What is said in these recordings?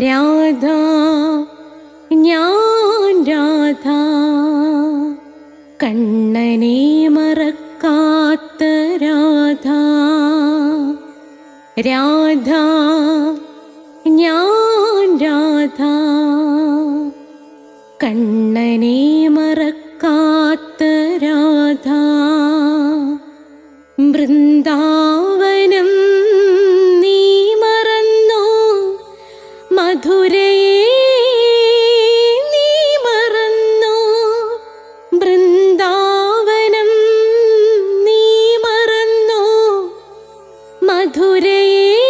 രാധ ഞാൻ രാധ കണ്ണനെ മറക്കാത്ത രാധ. രാധ ഞാൻ രാധ കണ്ണനെ മറക്കാത്ത രാധ. വൃന്ദാവനം നീ മറന്നോ, മധുരയെ നീ മറന്നോ. വൃന്ദാവനം നീ മറന്നോ, മധുരയെ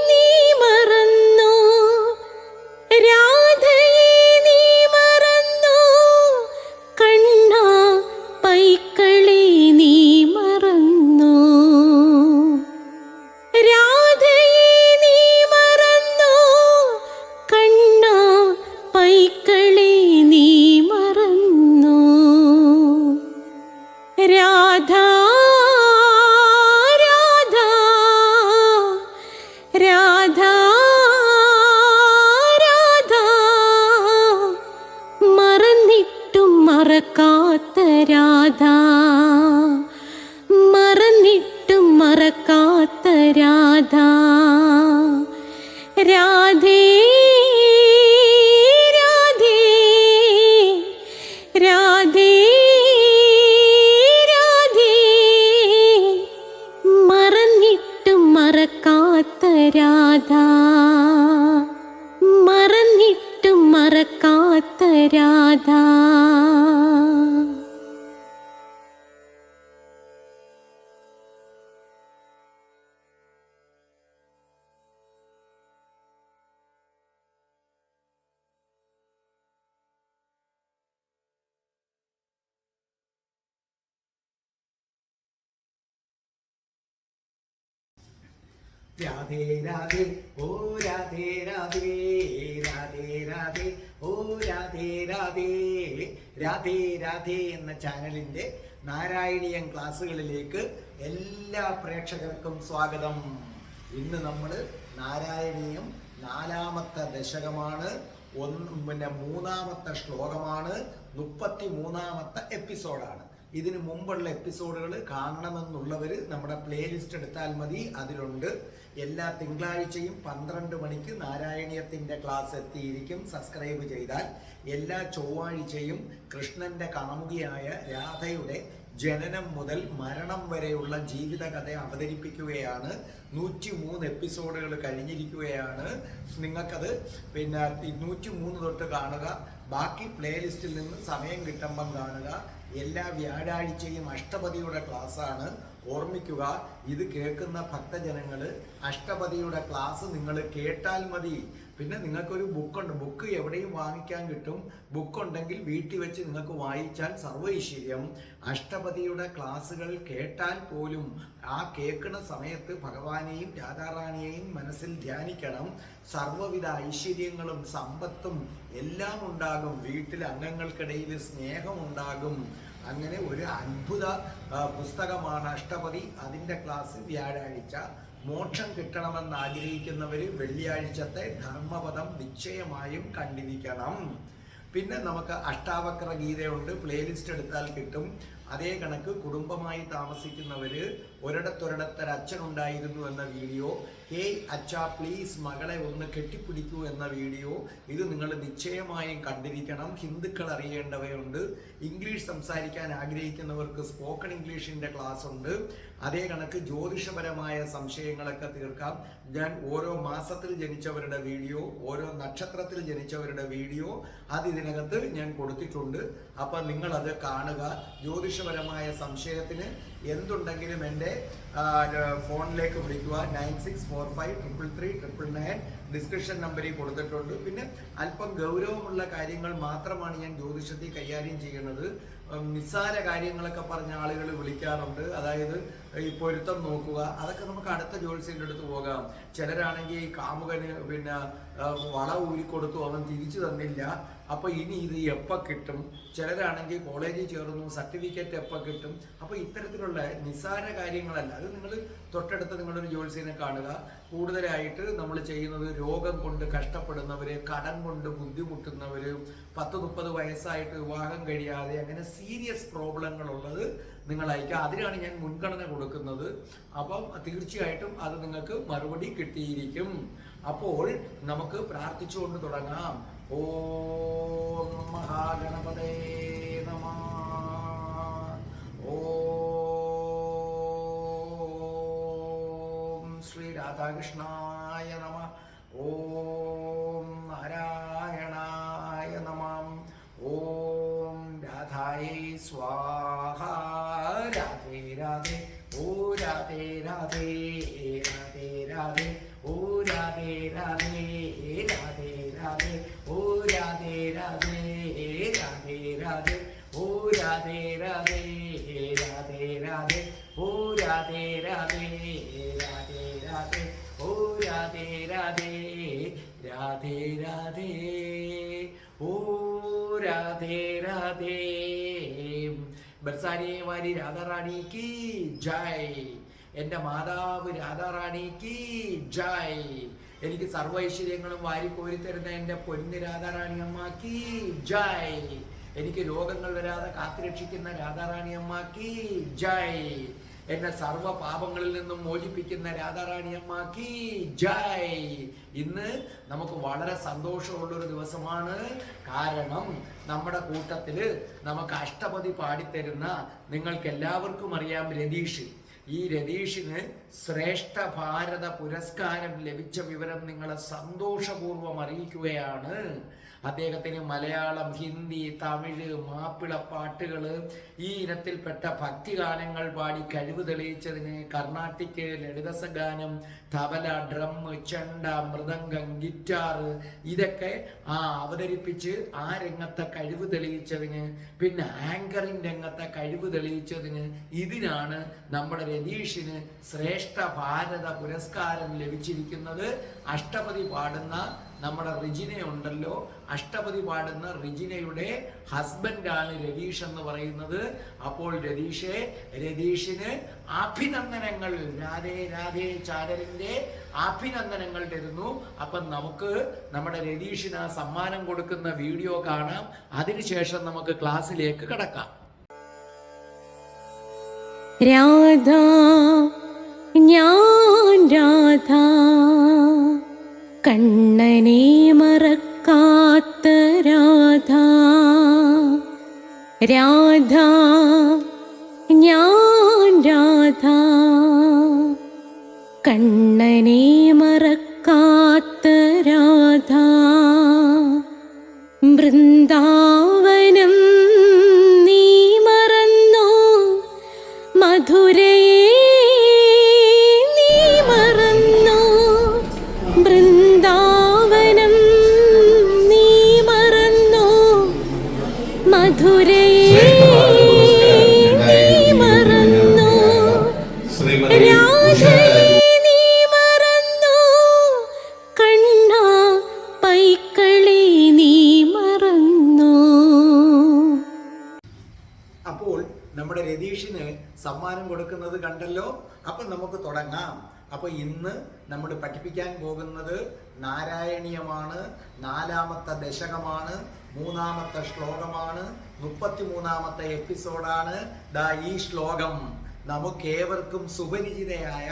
നീ മറന്നോ. രാധയെ നീ മറന്നോ, കണ്ണാ പൈക്കളെ നീ മറന്നോ. രാധയെ നീ മറന്നോ, കണ്ണാ പൈക്കളെ നീ മറന്നോ. രാധ രാധ രാധ രാധ മറന്നിട്ടും മറക്കാത്ത രാധ. മറന്നിട്ടും മറക്കാത്ത രാധ. രാധേ രാധേ രാധേ രാധേ മറന്നിട്ടും മറക്കാത്ത രാധ. മറന്നിട്ടും മറക്കാത്ത രാധ. രാധേ രാധേ ഓ രാധേ രാധേ രാധേ രാധേ ഓ രാധേ രാധേ. രാധേ രാധേ എന്ന ചാനലിന്റെ നാരായണീയം ക്ലാസ്സുകളിലേക്ക് എല്ലാ പ്രേക്ഷകർക്കും സ്വാഗതം. ഇന്ന് നമ്മൾ നാരായണീയം 4-ാമത്തെ ദശകമാണ്. മൂന്നാമത്തെ ശ്ലോകമാണ്. 33-ാമത്തെ എപ്പിസോഡാണ്. ഇതിനു മുമ്പുള്ള എപ്പിസോഡുകൾ കാണണമെന്നുള്ളവർ നമ്മുടെ പ്ലേലിസ്റ്റ് എടുത്താൽ മതി, അതിലുണ്ട്. എല്ലാ തിങ്കളാഴ്ചയും 12 മണിക്ക് നാരായണീയത്തിൻ്റെ ക്ലാസ് എത്തിയിരിക്കും. സബ്സ്ക്രൈബ് ചെയ്താൽ എല്ലാ ചൊവ്വാഴ്ചയും കൃഷ്ണന്റെ കാമുകിയായ രാധയുടെ ജനനം മുതൽ മരണം വരെയുള്ള ജീവിതകഥ അവതരിപ്പിക്കുകയാണ്. 103 എപ്പിസോഡുകൾ കഴിഞ്ഞിരിക്കുകയാണ്. നിങ്ങൾക്കത് 103 തൊട്ട് കാണുക. ബാക്കി പ്ലേലിസ്റ്റിൽ നിന്ന് സമയം കിട്ടുമ്പം കാണുക. എല്ലാ വ്യാഴാഴ്ചയും അഷ്ടപതിയുടെ ക്ലാസ്സാണ്. ഓർമ്മിക്കുക, ഇത് കേൾക്കുന്ന ഭക്തജനങ്ങൾ അഷ്ടപതിയുടെ ക്ലാസ് നിങ്ങൾ കേട്ടാൽ മതി. പിന്നെ നിങ്ങൾക്കൊരു ബുക്കുണ്ട്, ബുക്ക് എവിടെയും വാങ്ങിക്കാൻ കിട്ടും. ബുക്കുണ്ടെങ്കിൽ വീട്ടിൽ വെച്ച് നിങ്ങൾക്ക് വായിച്ചാൽ സർവൈശ്വര്യം. അഷ്ടപതിയുടെ ക്ലാസ്സുകൾ കേട്ടാൽ പോലും ആ കേൾക്കുന്ന സമയത്ത് ഭഗവാനെയും രാധാറാണിയെയും മനസ്സിൽ ധ്യാനിക്കണം. സർവ്വവിധ ഐശ്വര്യങ്ങളും സമ്പത്തും എല്ലാം ഉണ്ടാകും. വീട്ടിൽ അംഗങ്ങൾക്കിടയിൽ സ്നേഹമുണ്ടാകും. അങ്ങനെ ഒരു അത്ഭുത പുസ്തകമാണ് അഷ്ടപതി. അതിൻ്റെ ക്ലാസ് വ്യാഴാഴ്ച. മോക്ഷം കിട്ടണമെന്ന് ആഗ്രഹിക്കുന്നവർ വെള്ളിയാഴ്ചത്തെ ധർമ്മപദം നിശ്ചയമായും കണ്ടിരിക്കണം. പിന്നെ നമുക്ക് അഷ്ടാവക്ര ഗീതയുണ്ട്, പ്ലേലിസ്റ്റ് എടുത്താൽ കിട്ടും. അതേ കണക്ക് കുടുംബമായി താമസിക്കുന്നവർ ഒരിടത്തൊരിടത്തൊരച്ഛനുണ്ടായിരുന്നു എന്ന വീഡിയോ, ഹേയ് അച്ഛാ പ്ലീസ് മകളെ ഒന്ന് കെട്ടിപ്പിടിക്കൂ എന്ന വീഡിയോ, ഇത് നിങ്ങൾ നിശ്ചയമായും കണ്ടിരിക്കണം. ഹിന്ദുക്കൾ അറിയേണ്ടവയുണ്ട്. ഇംഗ്ലീഷ് സംസാരിക്കാൻ ആഗ്രഹിക്കുന്നവർക്ക് സ്പോക്കൺ ഇംഗ്ലീഷിൻ്റെ ക്ലാസ് ഉണ്ട്. അതേ കണക്ക് ജ്യോതിഷപരമായ സംശയങ്ങളൊക്കെ തീർക്കാം. ഞാൻ ഓരോ മാസത്തിൽ ജനിച്ചവരുടെ വീഡിയോ, ഓരോ നക്ഷത്രത്തിൽ ജനിച്ചവരുടെ വീഡിയോ അത് ഇതിനകത്ത് ഞാൻ കൊടുത്തിട്ടുണ്ട്. അപ്പം നിങ്ങളത് കാണുക. ജ്യോതിഷപരമായ സംശയത്തിന് എന്തുണ്ടെങ്കിലും എൻ്റെ ഫോണിലേക്ക് വിളിക്കുക. 9645333999 ഡിസ്ക്രിപ്ഷൻ നമ്പറിൽ കൊടുത്തിട്ടുണ്ട്. പിന്നെ അല്പം ഗൗരവമുള്ള കാര്യങ്ങൾ മാത്രമാണ് ഞാൻ ജ്യോതിഷത്തിൽ കൈകാര്യം ചെയ്യുന്നത്. നിസ്സാര കാര്യങ്ങളൊക്കെ പറഞ്ഞ ആളുകൾ വിളിക്കാറുണ്ട്. അതായത് ഈ പൊരുത്തം നോക്കുക, അതൊക്കെ നമുക്ക് അടുത്ത ജ്യോത്സ്യൻ്റെ അടുത്ത് പോകാം. ചിലരാണെങ്കിൽ ഈ കാമുകന് വള ഊരിക്കൊടുത്തു, അവൻ തിരിച്ചു തന്നില്ല, അപ്പോൾ ഇനി ഇത് എപ്പോൾ കിട്ടും. ചിലരാണെങ്കിൽ കോളേജിൽ ചേർന്നു, സർട്ടിഫിക്കറ്റ് എപ്പോൾ കിട്ടും. അപ്പോൾ ഇത്തരത്തിലുള്ള നിസ്സാര കാര്യങ്ങളല്ല, അത് നിങ്ങൾ തൊട്ടടുത്ത് നിങ്ങളൊരു ജ്യോത്സ്യനെ കാണുക. കൂടുതലായിട്ട് നമ്മൾ ചെയ്യുന്നത് രോഗം കൊണ്ട് കഷ്ടപ്പെടുന്നവർ, കടം കൊണ്ട് ബുദ്ധിമുട്ടുന്നവർ, 10-30 വയസ്സായിട്ട് വിവാഹം കഴിയാതെ അങ്ങനെ സീരിയസ് പ്രോബ്ലങ്ങളുള്ളത് നിങ്ങൾ അയക്കുക. അതിനാണ് ഞാൻ മുൻഗണന കൊടുക്കുന്നത്. അപ്പം തീർച്ചയായിട്ടും അത് നിങ്ങൾക്ക് മറുപടി കിട്ടിയിരിക്കും. അപ്പോൾ നമുക്ക് പ്രാർത്ഥിച്ചുകൊണ്ട് തുടങ്ങാം. ഓം മഹാഗണപതേ നമഃ. ഓം ശ്രീ രാധാകൃഷ്ണായ നമഃ. ഓം നാരായണായ നമഃ. ഓം രാധായേ സ്വാഹ. രാധേ രാധേ. ഓ രാധേ രാധേ. രാധേ രാധേ. ഓ രാധേ രാധേ. രാധേ രാധേ. ഓ രാധേ രാധേ. രാധേ രാധേ. ഓ രാധേ രാധേ. രാധേ രാധേ. ഓ രാധേ രാധേ. രാധേ രാധേ. ഓ രാധേ രാധേ. രാധേ രാധേ. ഓ രാധേ രാധേ. ബർസാനെ വാരി രാധാറാണിക്ക് ജയ്. എൻ്റെ മാതാവ് രാധാറാണിക്ക് ജയ്. എനിക്ക് സർവ്വ ഐശ്വര്യങ്ങളും വാരിക്കോരി തരുന്ന എൻ്റെ പൊന്ന് രാധാറാണി അമ്മക്ക് ജയ്. എനിക്ക് രോഗങ്ങൾ വരാതെ കാത്തുരക്ഷിക്കുന്ന രാധാറാണി അമ്മക്ക് ജയ്. എന്നെ സർവ്വ പാപങ്ങളിൽ നിന്നും മോചിപ്പിക്കുന്ന രാധാറാണി അമ്മക്ക് ജയ്. ഇന്ന് നമുക്ക് വളരെ സന്തോഷമുള്ളൊരു ദിവസമാണ്. കാരണം നമ്മുടെ കൂട്ടത്തില് നമുക്ക് അഷ്ടപതി പാടിത്തരുന്ന നിങ്ങൾക്ക് എല്ലാവർക്കും അറിയാം രതീഷ്. ഈ രതീഷിന് ശ്രേഷ്ഠ ഭാരത പുരസ്കാരം ലഭിച്ച വിവരം നിങ്ങളെ സന്തോഷപൂർവ്വം അറിയിക്കുകയാണ്. അദ്ദേഹത്തിന് മലയാളം, ഹിന്ദി, തമിഴ്, മാപ്പിള പാട്ടുകൾ, ഈ ഇനത്തിൽപ്പെട്ട ഭക്തിഗാനങ്ങൾ പാടി കഴിവ് തെളിയിച്ചതിന് കർണാട്ടിക്, ലളിതസഗാനം, തബല, ഡ്രം, ചെണ്ട, മൃദംഗം, ഗിറ്റാർ ഇതൊക്കെ അവതരിപ്പിച്ച് ആ രംഗത്തെ കഴിവ് തെളിയിച്ചതിന്, പിന്നെ ആങ്കറിംഗ് രംഗത്തെ കഴിവ് തെളിയിച്ചതിന്, ഇതിനാണ് നമ്മുടെ രതീഷിന് ശ്രേഷ്ഠ ഭാരത പുരസ്കാരം ലഭിച്ചിരിക്കുന്നത്. അഷ്ടപതി പാടുന്ന നമ്മുടെ റിജിന ഉണ്ടല്ലോ, അഷ്ടപതി പാടുന്ന റിജിനയുടെ ഹസ്ബൻഡാണ് രതീഷ് എന്ന് പറയുന്നത്. അപ്പോൾ രതീഷിന് അഭിനന്ദനങ്ങൾ. രാധേ രാധേ ചാനലിന്റെ അഭിനന്ദനങ്ങൾ തരുന്നു. അപ്പം നമുക്ക് നമ്മുടെ രതീഷിന് ആ സമ്മാനം കൊടുക്കുന്ന വീഡിയോ കാണാം. അതിനുശേഷം നമുക്ക് ക്ലാസ്സിലേക്ക് കടക്കാം. രാധ ഞാൻ രാധ, കണ്ണനെ മറക്കാത്ത രാധ. രാധ ഞാൻ രാധ, കണ്ണനെ മറക്കാത്ത രാധ. വൃന്ദാവനം നീ മറന്നോ, മധുരയെ നീ മറന്നോ. വൃന്ദാവനം നീ മറന്നോ, മധുരയെ നീ മറന്നോ. രാധയെ നീ മറന്നോ, കണ്ണ പൈക്കളെ നീ മറന്നോ. അപ്പോൾ നമ്മുടെ രതീഷിന് സമ്മാനം കൊടുക്കുന്നത് കണ്ടല്ലോ. അപ്പം നമുക്ക് തുടങ്ങാം. അപ്പൊ ഇന്ന് നമ്മൾ പഠിപ്പിക്കാൻ പോകുന്നത് നാരായണീയമാണ്. 4ാമത്തെ ദശകമാണ്, 3ാമത്തെ ശ്ലോകമാണ്, 33ാമത്തെ എപ്പിസോഡാണ്. ഈ ശ്ലോകം നമുക്കേവർക്കും സുപരിചിതയായ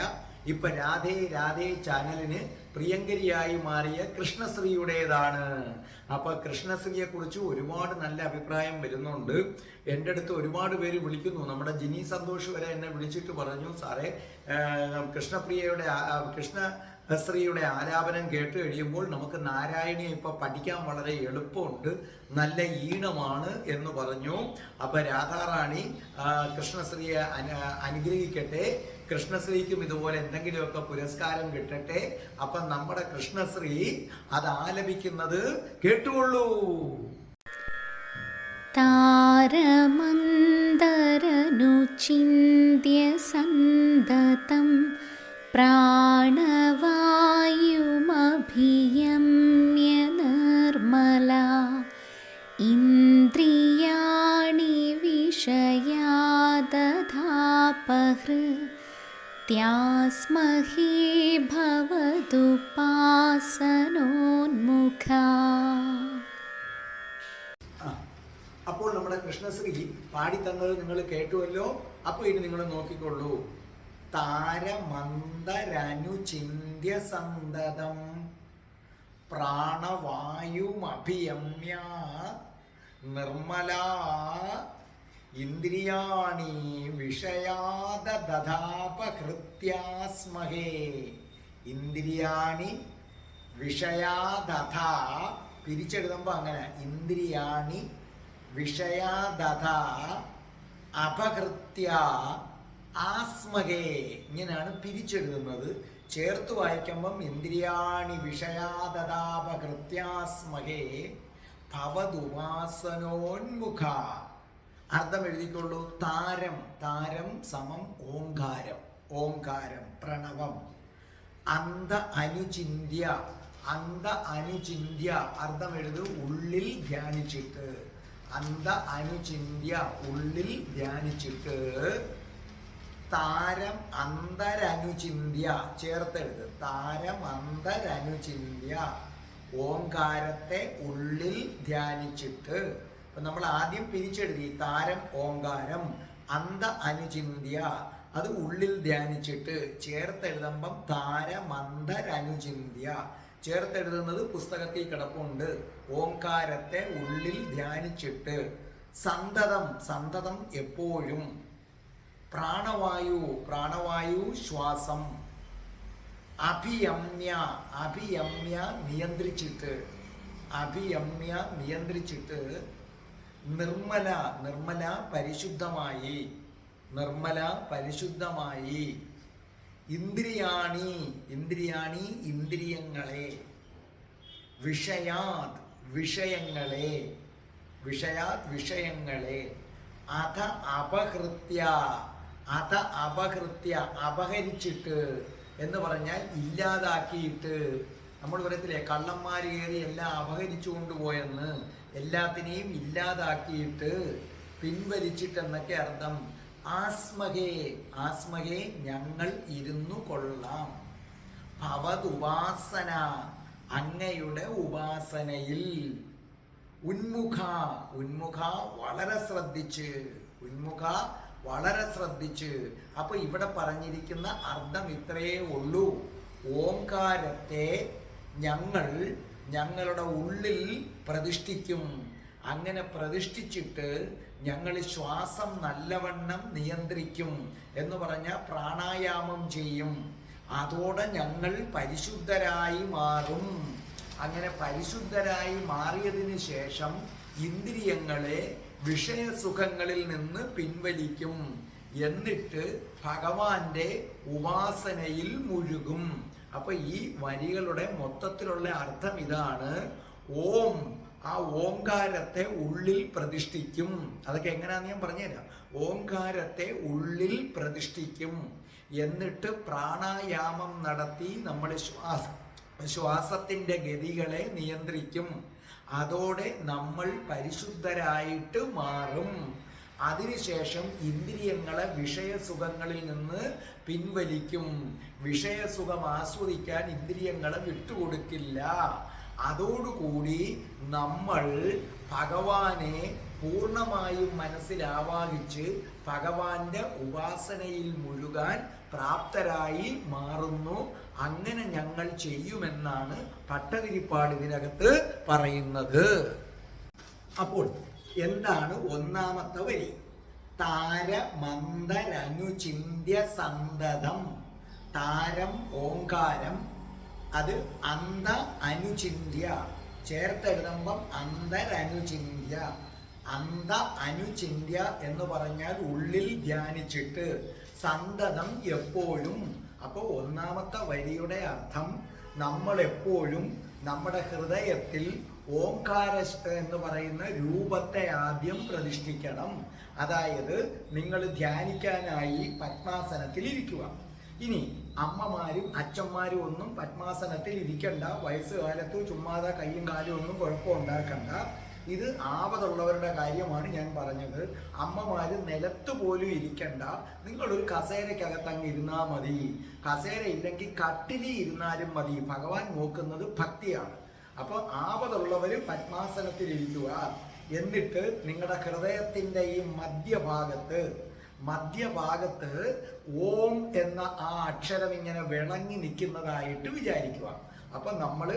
ഇപ്പൊ രാധേ രാധേ ചാനലിന് പ്രിയങ്കരിയായി മാറിയ കൃഷ്ണശ്രീയുടേതാണ്. അപ്പൊ കൃഷ്ണശ്രീയെ കുറിച്ച് ഒരുപാട് നല്ല അഭിപ്രായം വരുന്നുണ്ട്. എൻ്റെ അടുത്ത് ഒരുപാട് പേര് വിളിക്കുന്നു. നമ്മുടെ ജിനി സന്തോഷ് വരെ എന്നെ വിളിച്ചിട്ട് പറഞ്ഞു, സാറേ കൃഷ്ണശ്രീയുടെ ആലാപനം കേട്ട് കഴിയുമ്പോൾ നമുക്ക് നാരായണിയെ ഇപ്പൊ പഠിക്കാൻ വളരെ എളുപ്പമുണ്ട്, നല്ല ഈണമാണ് എന്ന് പറഞ്ഞു. അപ്പൊ രാധാറാണി കൃഷ്ണശ്രീയെ അനുഗ്രഹിക്കട്ടെ. കൃഷ്ണശ്രീക്കും ഇതുപോലെ എന്തെങ്കിലുമൊക്കെ പുരസ്കാരം കിട്ടട്ടെ. അപ്പൊ നമ്മുടെ കൃഷ്ണശ്രീ അത് ആലപിക്കുന്നത് കേട്ടുകൊള്ളൂ. താരമന്ദരനു ചിന്ത്യ സന്തതം പ്രാണവായുമഭിയമ്യ നിർമ്മല ഇന്ദ്രിയാണി വിഷയാദധാപഹൃ प्रत्यास्महे भवदुपासनोन्मुखा അപ്പോൾ നമ്മുടെ കൃഷ്ണശ്രീ പാടിത്തന്നത് നിങ്ങൾ കേട്ടുവല്ലോ. അപ്പോൾ ഇനി നിങ്ങൾ നോക്കിക്കൊള്ളൂ. താരമന്ദരനുചിന്യ സന്തതം പ്രാണവായുമഭിയമ്യ നിർമ്മലാ ഇന്ദ്രിയാണി വിഷയാദധാപഹൃത്യാസ്മഹേ. ഇന്ദ്രിയാണി വിഷയാദധ പിരിച്ചെഴുതുമ്പോൾ അങ്ങനെ ഇന്ദ്രിയാണി വിഷയാദധ അപഹൃത്യ ആസ്മഹേ ഇങ്ങനെയാണ് പിരിച്ചെഴുതുന്നത്. ചേർത്ത് വായിക്കുമ്പം ഇന്ദ്രിയാണി വിഷയാദധാപഹൃത്യാസ്മഹേ ഭവദുപാസനോന്മുഖ. അർത്ഥം എഴുതിക്കൊള്ളൂ. താരം താരം സമം ഓംകാരം, ഓംകാരം പ്രണവം. അന്ത അനുചിന്യ അന്ത അനുചിന്യ അർത്ഥം എഴുതു ഉള്ളിൽ ധ്യാനിച്ചിട്ട്. അന്ത അനുചിന്യ ഉള്ളിൽ ധ്യാനിച്ചിട്ട്. താരം അന്തരനുചിന്യ ചേർത്തെഴുത്. താരം അന്തരനുചിന്യ ഓംകാരത്തെ ഉള്ളിൽ ധ്യാനിച്ചിട്ട്. അപ്പൊ നമ്മൾ ആദ്യം പിരിച്ചെഴുതി താരം ഓംകാരം, അന്ത അനുചിന്യ അത് ഉള്ളിൽ ധ്യാനിച്ചിട്ട്. ചേർത്തെഴുതുമ്പം താരമന്തരനുചിന്യ ചേർത്തെഴുതുന്നത് പുസ്തകത്തിൽ കിടപ്പുണ്ട്. ഓംകാരത്തെ ഉള്ളിൽ ധ്യാനിച്ചിട്ട്. സന്തതം സന്തതം എപ്പോഴും. പ്രാണവായു പ്രാണവായു ശ്വാസം. അഭിയമ്യ അഭിയമ്യ നിയന്ത്രിച്ചിട്ട്. അഭിയമ്യ നിയന്ത്രിച്ചിട്ട്. നിർമ്മല നിർമ്മല പരിശുദ്ധമായി. നിർമ്മല പരിശുദ്ധമായി. ഇന്ദ്രിയാണി ഇന്ദ്രിയാണി ഇന്ദ്രിയങ്ങളെ. വിഷയാത് വിഷയങ്ങളെ. വിഷയാത് വിഷയങ്ങളെ. അധ അപഹൃത്യ അധ അപഹൃത്യ അപഹരിച്ചിട്ട് എന്ന് പറഞ്ഞാൽ ഇല്ലാതാക്കിയിട്ട്. നമ്മൾ പറയത്തില്ലേ കള്ളന്മാർ കയറി എല്ലാം അപഹരിച്ചു കൊണ്ടുപോയെന്ന്. എല്ലാത്തിനെയും ഇല്ലാതാക്കിയിട്ട് പിൻവലിച്ചിട്ടെന്നൊക്കെ അർത്ഥം. ആസ്മഹേ ആസ്മഹേ ഞങ്ങൾ ഇരുന്നു കൊള്ളാം. ഭവതുപാസന അങ്ങയുടെ ഉപാസനയിൽ. ഉന്മുഖ ഉന്മുഖ വളരെ ശ്രദ്ധിച്ച്. ഉന്മുഖ വളരെ ശ്രദ്ധിച്ച്. അപ്പൊ ഇവിടെ പറഞ്ഞിരിക്കുന്ന അർത്ഥം ഇത്രയേ ഉള്ളൂ. ഓംകാരത്തെ ഞങ്ങൾ ഞങ്ങളുടെ ഉള്ളിൽ പ്രതിഷ്ഠിക്കും. അങ്ങനെ പ്രതിഷ്ഠിച്ചിട്ട് ഞങ്ങൾ ശ്വാസം നല്ലവണ്ണം നിയന്ത്രിക്കും എന്ന് പറഞ്ഞാൽ പ്രാണായാമം ചെയ്യും. അതോടെ ഞങ്ങൾ പരിശുദ്ധരായി മാറും. അങ്ങനെ പരിശുദ്ധരായി മാറിയതിന് ശേഷം ഇന്ദ്രിയങ്ങളെ വിഷയസുഖങ്ങളിൽ നിന്ന് പിൻവലിക്കും. എന്നിട്ട് ഭഗവാന്റെ ഉപാസനയിൽ മുഴുകും. അപ്പൊ ഈ വരികളുടെ മൊത്തത്തിലുള്ള അർത്ഥം ഇതാണ്. ഓം ആ ഓംകാരത്തെ ഉള്ളിൽ പ്രതിഷ്ഠിക്കും. അതൊക്കെ എങ്ങനെയാന്ന് ഞാൻ പറഞ്ഞുതരാം. ഓംകാരത്തെ ഉള്ളിൽ പ്രതിഷ്ഠിക്കും. എന്നിട്ട് പ്രാണായാമം നടത്തി നമ്മുടെ ശ്വാസത്തിന്റെ ഗതികളെ നിയന്ത്രിക്കും. അതോടെ നമ്മൾ പരിശുദ്ധരായിട്ട് മാറും. അതിനുശേഷം ഇന്ദ്രിയങ്ങളെ വിഷയസുഖങ്ങളിൽ നിന്ന് പിൻവലിക്കും. വിഷയസുഖം ആസ്വദിക്കാൻ ഇന്ദ്രിയങ്ങളെ വിട്ടുകൊടുക്കില്ല. അതോടുകൂടി നമ്മൾ ഭഗവാനെ പൂർണ്ണമായും മനസ്സിൽ ആവാഹിച്ച് ഭഗവാന്റെ ഉപാസനയിൽ മുഴുകാൻ പ്രാപ്തരായി മാറുന്നു. അങ്ങനെ ഞങ്ങൾ ചെയ്യുമെന്നാണ് ഭട്ടതിരിപ്പാട് ഇതിനകത്ത് പറയുന്നത്. അപ്പോൾ എന്താണ് ഒന്നാമത്തെ വരി? താരമന്തരനുചിന്യ സന്തതം. താരം ഓംകാരം, അത് അന്ത അനുചിന്യ ചേർത്തെഴുതുമ്പം അന്തരനുചിന്യ. അന്ത അനുചിന്യ എന്ന് പറഞ്ഞാൽ ഉള്ളിൽ ധ്യാനിച്ചിട്ട്. സന്തതം എപ്പോഴും. അപ്പോൾ ഒന്നാമത്തെ വരിയുടെ അർത്ഥം നമ്മൾ എപ്പോഴും നമ്മുടെ ഹൃദയത്തിൽ ഓംകാര എന്ന് പറയുന്ന രൂപത്തെ ആദ്യം പ്രതിഷ്ഠിക്കണം. അതായത് നിങ്ങൾ ധ്യാനിക്കാനായി പത്മാസനത്തിൽ ഇരിക്കുക. ഇനി അമ്മമാരും അച്ഛന്മാരും ഒന്നും പത്മാസനത്തിൽ ഇരിക്കണ്ട. വയസ്സുകാലത്ത് ചുമ്മാതെ കൈയും കാലും ഒന്നും കുഴപ്പമുണ്ടാക്കണ്ട. ഇത് ആവതുള്ളവരുടെ കാര്യമാണ് ഞാൻ പറഞ്ഞത്. അമ്മമാര് നിലത്ത് പോലും ഇരിക്കണ്ട, നിങ്ങളൊരു കസേരയ്ക്കകത്ത് അങ്ങ് ഇരുന്നാൽ മതി. കസേര ഇല്ലെങ്കിൽ കട്ടിലിൽ ഇരുന്നാലും മതി. ഭഗവാൻ നോക്കുന്നത് ഭക്തിയാണ്. അപ്പോൾ ആവതുള്ളവർ പത്മാസനത്തിലിരിക്കുക. എന്നിട്ട് നിങ്ങളുടെ ഹൃദയത്തിൻ്റെ ഈ മധ്യഭാഗത്ത് ഓം എന്ന ആ അക്ഷരം ഇങ്ങനെ വിളങ്ങി നിൽക്കുന്നതായിട്ട് വിചാരിക്കുക. അപ്പം നമ്മൾ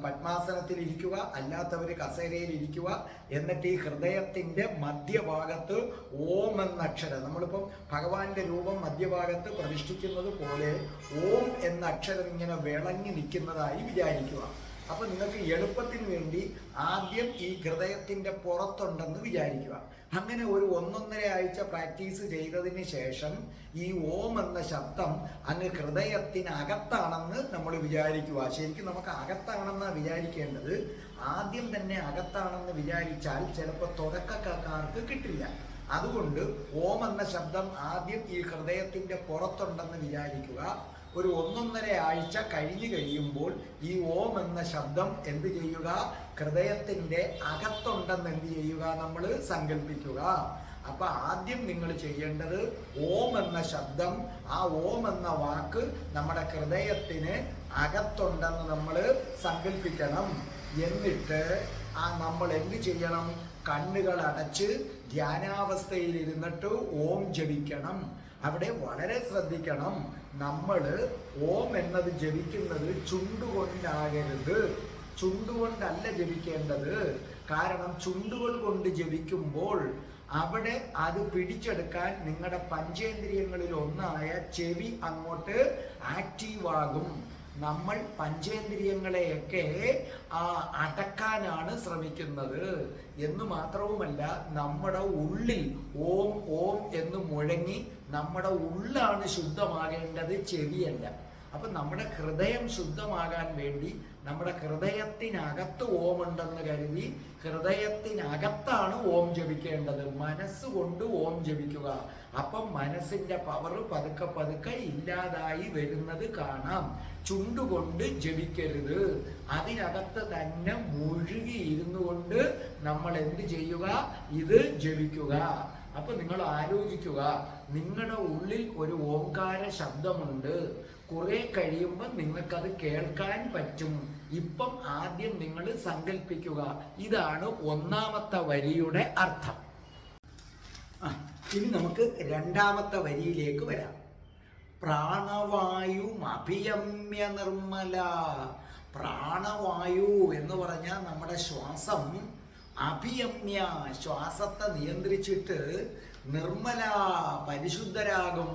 പത്മാസനത്തിലിരിക്കുക, അല്ലാത്തവർ കസേരയിലിരിക്കുക. എന്നിട്ട് ഈ ഹൃദയത്തിൻ്റെ മധ്യഭാഗത്ത് ഓം എന്ന അക്ഷരം, നമ്മളിപ്പം ഭഗവാന്റെ രൂപം മധ്യഭാഗത്ത് പ്രതിഷ്ഠിക്കുന്നത് പോലെ ഓം എന്ന അക്ഷരം ഇങ്ങനെ വിളങ്ങി നിൽക്കുന്നതായി വിചാരിക്കുക. അപ്പം നിങ്ങൾക്ക് എളുപ്പത്തിന് വേണ്ടി ആദ്യം ഈ ഹൃദയത്തിൻ്റെ പുറത്തുണ്ടെന്ന് വിചാരിക്കുക. അങ്ങനെ ഒരു 1.5 ആഴ്ച പ്രാക്ടീസ് ചെയ്തതിന് ശേഷം ഈ ഓം എന്ന ശബ്ദം അങ്ങ് ഹൃദയത്തിനകത്താണെന്ന് നമ്മൾ വിചാരിക്കുക. ശരിക്കും നമുക്ക് അകത്താണെന്നാണ് വിചാരിക്കേണ്ടത്. ആദ്യം തന്നെ അകത്താണെന്ന് വിചാരിച്ചാൽ ചിലപ്പോൾ തുടക്കക്കാർക്ക് കിട്ടില്ല. അതുകൊണ്ട് ഓം എന്ന ശബ്ദം ആദ്യം ഈ ഹൃദയത്തിൻ്റെ പുറത്തുണ്ടെന്ന് വിചാരിക്കുക. ഒരു 1.5 ആഴ്ച കഴിഞ്ഞു കഴിയുമ്പോൾ ഈ ഓം എന്ന ശബ്ദം എന്ത് ചെയ്യുക? ഹൃദയത്തിൻ്റെ അകത്തുണ്ടെന്ന് എന്ത് ചെയ്യുക? നമ്മൾ സങ്കല്പിക്കുക. അപ്പൊ ആദ്യം നിങ്ങൾ ചെയ്യേണ്ടത് ഓം എന്ന ശബ്ദം, ആ ഓം എന്ന വാക്ക് നമ്മുടെ ഹൃദയത്തിന് അകത്തുണ്ടെന്ന് നമ്മൾ സങ്കല്പിക്കണം. എന്നിട്ട് നമ്മൾ എന്ത് ചെയ്യണം? കണ്ണുകൾ അടച്ച് ധ്യാനാവസ്ഥയിൽ ഇരുന്നിട്ട് ഓം ജപിക്കണം. അവിടെ വളരെ ശ്രദ്ധിക്കണം. നമ്മൾ ഓം എന്നത് ജപിക്കുന്നത് ചുണ്ടുകൊണ്ടാകരുത്. ചുണ്ടുകൊണ്ടല്ല ജപിക്കേണ്ടത്. കാരണം ചുണ്ടുകൾ കൊണ്ട് ജപിക്കുമ്പോൾ അവിടെ അത് പിടിച്ചെടുക്കാൻ നിങ്ങളുടെ പഞ്ചേന്ദ്രിയങ്ങളിൽ ഒന്നായ ചെവി അങ്ങോട്ട് ആക്റ്റീവാകും. നമ്മൾ പഞ്ചേന്ദ്രിയങ്ങളെയൊക്കെ അടക്കാനാണ് ശ്രമിക്കുന്നത് എന്ന് മാത്രവുമല്ല, നമ്മുടെ ഉള്ളിൽ ഓം ഓം എന്ന് മുഴങ്ങി നമ്മുടെ ഉള്ളാണ് ശുദ്ധമാകേണ്ടത്, ചെവിയല്ല. അപ്പൊ നമ്മുടെ ഹൃദയം ശുദ്ധമാകാൻ വേണ്ടി നമ്മുടെ ഹൃദയത്തിനകത്ത് ഓം ഉണ്ടെന്ന് കരുതി ഹൃദയത്തിനകത്താണ് ഓം ജപിക്കേണ്ടത്. മനസ്സുകൊണ്ട് ഓം ജപിക്കുക. അപ്പം മനസ്സിന്റെ പവർ പതുക്കെ പതുക്കെ ഇല്ലാതായി വരുന്നത് കാണാം. ചുണ്ടുകൊണ്ട് ജപിക്കരുത്. അതിനകത്ത് തന്നെ മുഴുകി ഇരുന്നു കൊണ്ട് നമ്മൾ എന്ത് ചെയ്യുക? ഇത് ജപിക്കുക. അപ്പൊ നിങ്ങൾ ആലോചിക്കുക, നിങ്ങളുടെ ഉള്ളിൽ ഒരു ഓംകാര ശബ്ദമുണ്ട്. കുറെ കഴിയുമ്പോൾ നിങ്ങൾക്കത് കേൾക്കാൻ പറ്റും. ഇപ്പം ആദ്യം നിങ്ങൾ സങ്കല്പിക്കുക. ഇതാണ് 1ാമത്തെ വരിയുടെ അർത്ഥം. ഇനി നമുക്ക് 2ാമത്തെ വരിയിലേക്ക് വരാം. പ്രാണവായു അഭിയമ്യ നിർമ്മല. പ്രാണവായു എന്ന് പറഞ്ഞാൽ നമ്മുടെ ശ്വാസം അഭിയമ്യ, ശ്വാസത്തെ നിയന്ത്രിച്ചിട്ട് നിർമ്മല, പരിശുദ്ധരാകും.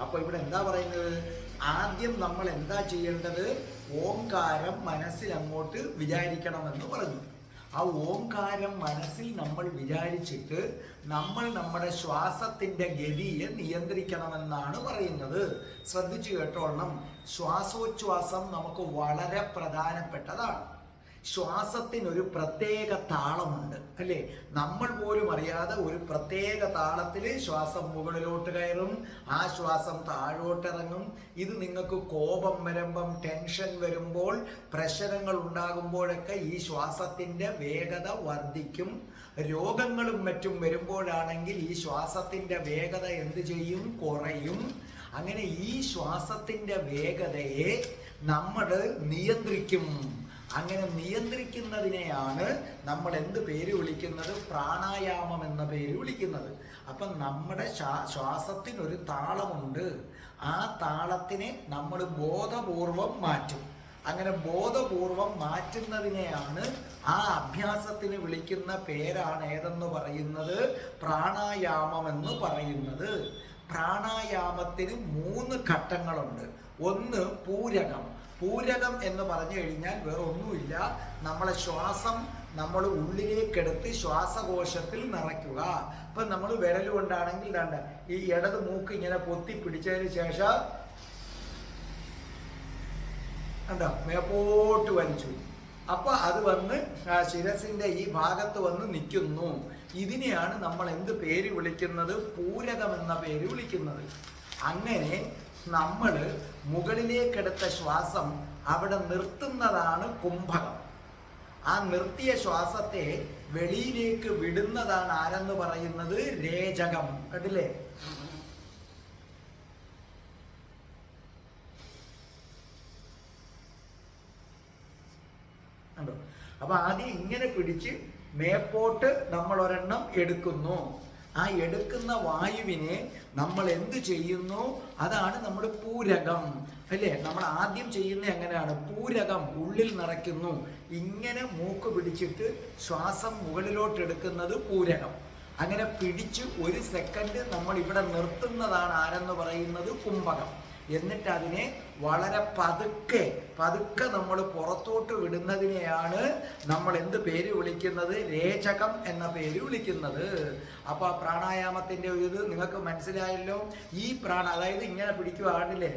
അപ്പൊ ഇവിടെ എന്താ പറയുന്നത്? ആദ്യം നമ്മൾ എന്താ ചെയ്യേണ്ടത്? ഓംകാരം മനസ്സിൽ അങ്ങോട്ട് വിചാരിക്കണമെന്ന് പറഞ്ഞു. ആ ഓംകാരം മനസ്സിൽ നമ്മൾ വിചാരിച്ചിട്ട് നമ്മൾ നമ്മുടെ ശ്വാസത്തിന്റെ ഗതിയെ നിയന്ത്രിക്കണമെന്നാണ് പറയുന്നത്. ശ്രദ്ധിച്ചു കേട്ടോളണം. ശ്വാസോച്ഛ്വാസം നമുക്ക് വളരെ പ്രധാനപ്പെട്ടതാണ്. ശ്വാസത്തിനൊരു പ്രത്യേക താളമുണ്ട്, അല്ലേ? നമ്മൾ പോലും അറിയാതെ ഒരു പ്രത്യേക താളത്തിൽ ശ്വാസം മുകളിലോട്ട് കയറും, ആ ശ്വാസം താഴോട്ടിറങ്ങും. ഇത് നിങ്ങൾക്ക് കോപം വരുമ്പം, ടെൻഷൻ വരുമ്പോൾ, പ്രശ്നങ്ങൾ ഉണ്ടാകുമ്പോഴൊക്കെ ഈ ശ്വാസത്തിൻ്റെ വേഗത വർദ്ധിക്കും. രോഗങ്ങളും മറ്റും വരുമ്പോഴാണെങ്കിൽ ഈ ശ്വാസത്തിൻ്റെ വേഗത എന്ത് ചെയ്യും? കുറയും. അങ്ങനെ ഈ ശ്വാസത്തിൻ്റെ വേഗതയെ നമ്മൾ നിയന്ത്രിക്കും. അങ്ങനെ നിയന്ത്രിക്കുന്നതിനെയാണ് നമ്മൾ എന്ത് പേര് വിളിക്കുന്നത്? പ്രാണായാമം എന്ന പേര് വിളിക്കുന്നത്. അപ്പം നമ്മുടെ ശ്വാസത്തിനൊരു താളമുണ്ട്. ആ താളത്തിനെ നമ്മൾ ബോധപൂർവം മാറ്റും. അങ്ങനെ ബോധപൂർവം മാറ്റുന്നതിനെയാണ്, ആ അഭ്യാസത്തിന് വിളിക്കുന്ന പേരാണ് ഏതെന്ന് പറയുന്നത്? പ്രാണായാമം എന്ന് പറയുന്നത്. പ്രാണായാമത്തിന് 3 ഘട്ടങ്ങളുണ്ട്. ഒന്ന് പൂരകം. പൂരകം എന്ന് പറഞ്ഞു കഴിഞ്ഞാൽ വേറെ ഒന്നുമില്ല, നമ്മളെ ശ്വാസം നമ്മൾ ഉള്ളിലേക്കെടുത്ത് ശ്വാസകോശത്തിൽ നിറയ്ക്കുക. ഇപ്പം നമ്മൾ വിരൽ കൊണ്ടാണെങ്കിൽ ഈ ഇടത് മൂക്ക് ഇങ്ങനെ പൊത്തി പിടിച്ചതിന് ശേഷം മേപ്പോട്ട് വലിച്ചു. അപ്പൊ അത് വന്ന് ശിരസിന്റെ ഈ ഭാഗത്ത് വന്ന് നിൽക്കുന്നു. ഇതിനെയാണ് നമ്മൾ എന്ത് പേര് വിളിക്കുന്നത്? പൂരകം എന്ന പേര് വിളിക്കുന്നത്. അങ്ങനെ നമ്മൾ മുകളിലേക്കെടുത്ത ശ്വാസം അവിടെ നിർത്തുന്നതാണ് കുംഭകം. ആ നിർത്തിയ ശ്വാസത്തെ വെളിയിലേക്ക് വിടുന്നതാണ് ആരെന്ന് പറയുന്നത്? രേചകം. കണ്ടില്ലേ? അപ്പൊ ആദ്യം ഇങ്ങനെ പിടിച്ച് മേപ്പോട്ട് നമ്മൾ ഒരെണ്ണം എടുക്കുന്നു. ആ എടുക്കുന്ന വായുവിനെ നമ്മൾ എന്ത് ചെയ്യുന്നു? അതാണ് നമ്മൾ പൂരകം, അല്ലേ? നമ്മൾ ആദ്യം ചെയ്യുന്ന എങ്ങനെയാണ്? പൂരകം ഉള്ളിൽ നിറയ്ക്കുന്നു. ഇങ്ങനെ മൂക്ക് പിടിച്ചിട്ട് ശ്വാസം മുകളിലോട്ട് എടുക്കുന്നത് പൂരകം. അങ്ങനെ പിടിച്ച് 1 സെക്കൻഡ് നമ്മൾ ഇവിടെ നിർത്തുന്നതാണ് ആരെന്ന് പറയുന്നത്? കുംഭകം. എന്നിട്ട് അതിനെ വളരെ പതുക്കെ നമ്മൾ പുറത്തോട്ട് വിടുന്നതിനെയാണ് നമ്മൾ എന്ത് പേര് വിളിക്കുന്നത്? രേചകം എന്ന പേര് വിളിക്കുന്നത്. അപ്പൊ ആ പ്രാണായാമത്തിന്റെ ഒരു ഇത് നിങ്ങൾക്ക് മനസ്സിലായല്ലോ. ഈ അതായത് ഇങ്ങനെ പിടിക്കുകയാണില്ലേ,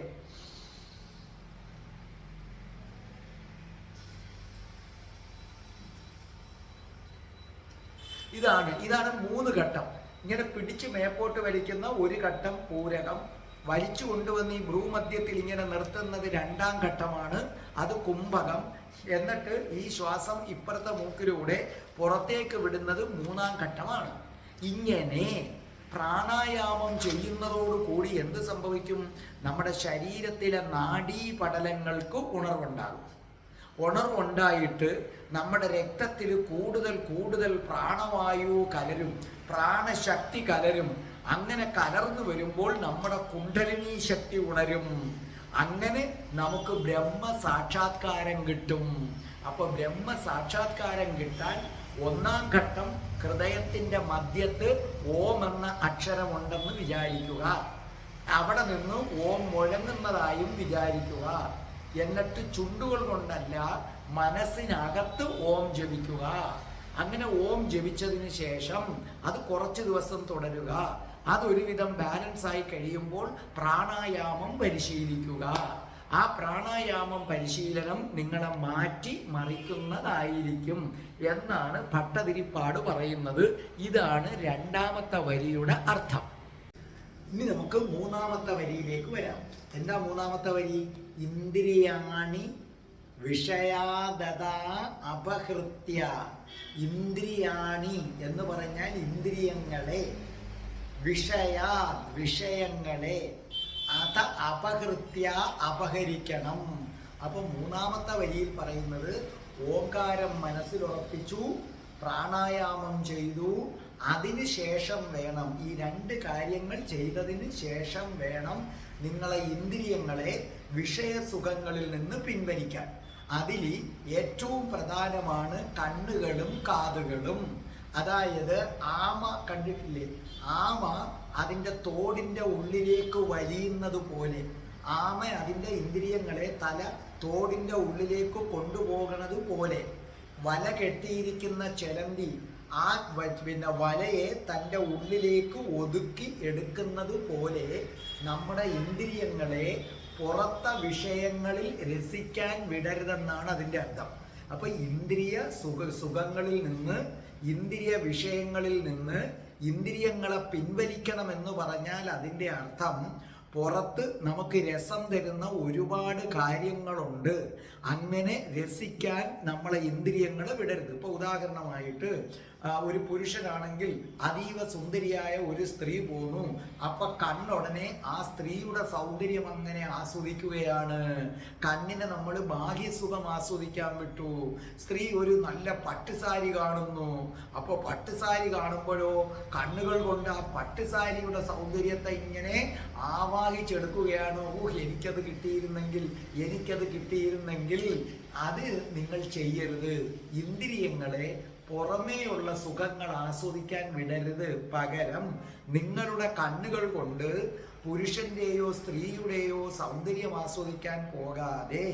ഇതാണ് 3 ഘട്ടം. ഇങ്ങനെ പിടിച്ച് മേപ്പോട്ട് വലിക്കുന്ന 1 ഘട്ടം പൂരകം, വലിച്ചു കൊണ്ടുവന്ന് ഈ ഭ്രൂമധ്യത്തിൽ ഇങ്ങനെ നിർത്തുന്നത് 2ാം ഘട്ടമാണ്, അത് കുംഭകം. എന്നിട്ട് ഈ ശ്വാസം ഇപ്പുറത്തെ മൂക്കിലൂടെ പുറത്തേക്ക് വിടുന്നത് 3ാം ഘട്ടമാണ്. ഇങ്ങനെ പ്രാണായാമം ചെയ്യുന്നതോടുകൂടി എന്ത് സംഭവിക്കും? നമ്മുടെ ശരീരത്തിലെ നാഡീപടലങ്ങൾക്ക് ഉണർവുണ്ടാകും. ഉണർവുണ്ടായിട്ട് നമ്മുടെ രക്തത്തിൽ കൂടുതൽ പ്രാണവായു കലരും, പ്രാണശക്തി കലരും. അങ്ങനെ കലർന്നു വരുമ്പോൾ നമ്മുടെ കുണ്ഡലിനി ശക്തി ഉണരും. അങ്ങനെ നമുക്ക് ബ്രഹ്മ സാക്ഷാത്കാരം കിട്ടും. അപ്പൊ ബ്രഹ്മ സാക്ഷാത്കാരം കിട്ടാൻ 1ാം ഘട്ടം ഹൃദയത്തിന്റെ മധ്യത്ത് ഓം എന്ന അക്ഷരമുണ്ടെന്ന് വിചാരിക്കുക. അവിടെ നിന്ന് ഓം മുഴങ്ങുന്നതായും വിചാരിക്കുക. എന്നിട്ട് ചുണ്ടുകൾ കൊണ്ടല്ല, മനസ്സിനകത്ത് ഓം ജപിക്കുക. അങ്ങനെ ഓം ജപിച്ചതിന് ശേഷം അത് കുറച്ച് ദിവസം തുടരുക. അതൊരുവിധം ബാലൻസ് ആയി കഴിയുമ്പോൾ പ്രാണായാമം പരിശീലിക്കുക. ആ പ്രാണായാമം പരിശീലനം നിങ്ങളെ മാറ്റി മറിക്കുന്നതായിരിക്കും എന്നാണ് ഭട്ടതിരിപ്പാട് പറയുന്നത്. ഇതാണ് 2ാമത്തെ വരിയുടെ അർത്ഥം. ഇനി നമുക്ക് 3ാമത്തെ വരിയിലേക്ക് വരാം. എന്താ 3ാമത്തെ വരി? ഇന്ദ്രിയാണി വിഷയാദത അപഹൃത്യ. ഇന്ദ്രിയാണി എന്ന് പറഞ്ഞാൽ ഇന്ദ്രിയങ്ങളെ, വിഷയങ്ങളെ, അത അപഹൃത്യ അപഹരിക്കണം. അപ്പൊ 3ാമത്തെ വരിയിൽ പറയുന്നത് ഓംകാരം മനസ്സിലുറപ്പിച്ചു, പ്രാണായാമം ചെയ്തു, അതിന് ശേഷം വേണം, ഈ 2 കാര്യങ്ങൾ ചെയ്തതിന് ശേഷം വേണം നിങ്ങളെ ഇന്ദ്രിയങ്ങളെ വിഷയസുഖങ്ങളിൽ നിന്ന് പിൻവലിക്കാൻ. അതിൽ ഏറ്റവും പ്രധാനമാണ് കണ്ണുകളും കാതുകളും. അതായത് ആമ കണ്ടിട്ടില്ലേ? ആമ അതിൻ്റെ തോടിൻ്റെ ഉള്ളിലേക്ക് വലിയുന്നത് പോലെ, ആമ അതിൻ്റെ ഇന്ദ്രിയങ്ങളെ തോടിൻ്റെ ഉള്ളിലേക്ക് കൊണ്ടുപോകണത് പോലെ, വല കെട്ടിയിരിക്കുന്ന ചെലന്തി ആ വലയെ തൻ്റെ ഉള്ളിലേക്ക് ഒതുക്കി എടുക്കുന്നത് പോലെ നമ്മുടെ ഇന്ദ്രിയങ്ങളെ പുറത്ത വിഷയങ്ങളിൽ രസിക്കാൻ വിടരുതെന്നാണ് അതിൻ്റെ അർത്ഥം. അപ്പൊ ഇന്ദ്രിയ സുഖങ്ങളിൽ നിന്ന്, ഇന്ദ്രിയ വിഷയങ്ങളിൽ നിന്ന് ഇന്ദ്രിയങ്ങളെ പിൻവലിക്കണമെന്ന് പറഞ്ഞാൽ അതിൻ്റെ അർത്ഥം പുറത്ത് നമുക്ക് രസം തരുന്ന ഒരുപാട് കാര്യങ്ങളുണ്ട്, അങ്ങനെ രസിക്കാൻ നമ്മളെ ഇന്ദ്രിയങ്ങളെ വിടരുത്. ഇപ്പൊ ഉദാഹരണമായിട്ട് ഒരു പുരുഷനാണെങ്കിൽ അതീവ സുന്ദരിയായ ഒരു സ്ത്രീ പോന്നു, അപ്പൊ കണ്ണുടനെ ആ സ്ത്രീയുടെ സൗന്ദര്യം അങ്ങനെ ആസ്വദിക്കുകയാണ്. കണ്ണിനെ നമ്മൾ ബാഹ്യസുഖം ആസ്വദിക്കാൻ വിട്ടു. സ്ത്രീ ഒരു നല്ല പട്ടുസാരി കാണുന്നു, അപ്പോൾ പട്ടുസാരി കാണുമ്പോഴോ കണ്ണുകൾ കൊണ്ട് ആ പട്ടുസാരിയുടെ സൗന്ദര്യത്തെ ഇങ്ങനെ ആവാഹിച്ചെടുക്കുകയാണ്. എനിക്കത് കിട്ടിയിരുന്നെങ്കിൽ. അത് നിങ്ങൾ ചെയ്യരുത്. ഇന്ദ്രിയങ്ങളെ പുറമേയുള്ള സുഖങ്ങൾ ആസ്വദിക്കാൻ വിടരുത്. പകരം നിങ്ങളുടെ കണ്ണുകൾ കൊണ്ട് പുരുഷന്റെയോ സ്ത്രീയുടെയോ സൗന്ദര്യം ആസ്വദിക്കാൻ പോകാതെ,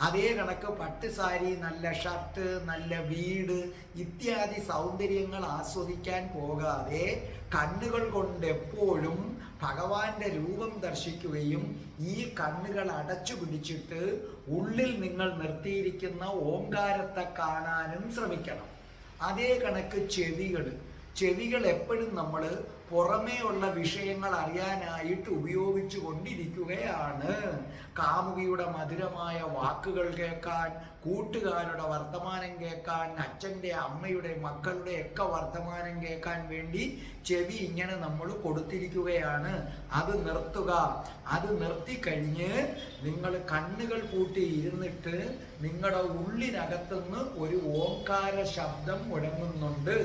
അതേ കണക്ക് പട്ടുസാരി, നല്ല ഷർട്ട്, നല്ല വീട് ഇത്യാദി സൗന്ദര്യങ്ങൾ ആസ്വദിക്കാൻ പോകാതെ കണ്ണുകൾ കൊണ്ട് എപ്പോഴും ഭഗവാന്റെ രൂപം ദർശിക്കുകയും ഈ കണ്ണുകൾ അടച്ചു പിടിച്ചിട്ട് ഉള്ളിൽ നിങ്ങൾ നിർത്തിയിരിക്കുന്ന ഓംകാരത്തെ കാണാനും ശ്രമിക്കണം. അതേ കണക്ക് ചെവികൾ എപ്പോഴും നമ്മൾ പുറമേ ഉള്ള വിഷയങ്ങൾ അറിയാനായിട്ട് ഉപയോഗിച്ചു കൊണ്ടിരിക്കുകയാണ്. കാമുകിയുടെ മധുരമായ വാക്കുകൾ കേൾക്കാൻ, കൂട്ടുകാരുടെ വർത്തമാനം കേൾക്കാൻ, അച്ഛൻ്റെ അമ്മയുടെ മക്കളുടെ ഒക്കെ വർത്തമാനം കേൾക്കാൻ വേണ്ടി ചെവി ഇങ്ങനെ നമ്മൾ കൊടുത്തിരിക്കുകയാണ്. അത് നിർത്തുക. അത് നിർത്തിക്കഴിഞ്ഞ് നിങ്ങൾ കണ്ണുകൾ പൂട്ടി ഇരുന്നിട്ട് നിങ്ങളുടെ ഉള്ളിനകത്തുനിന്ന് ഒരു ഓംകാര ശബ്ദം മുഴങ്ങുന്നുണ്ട്.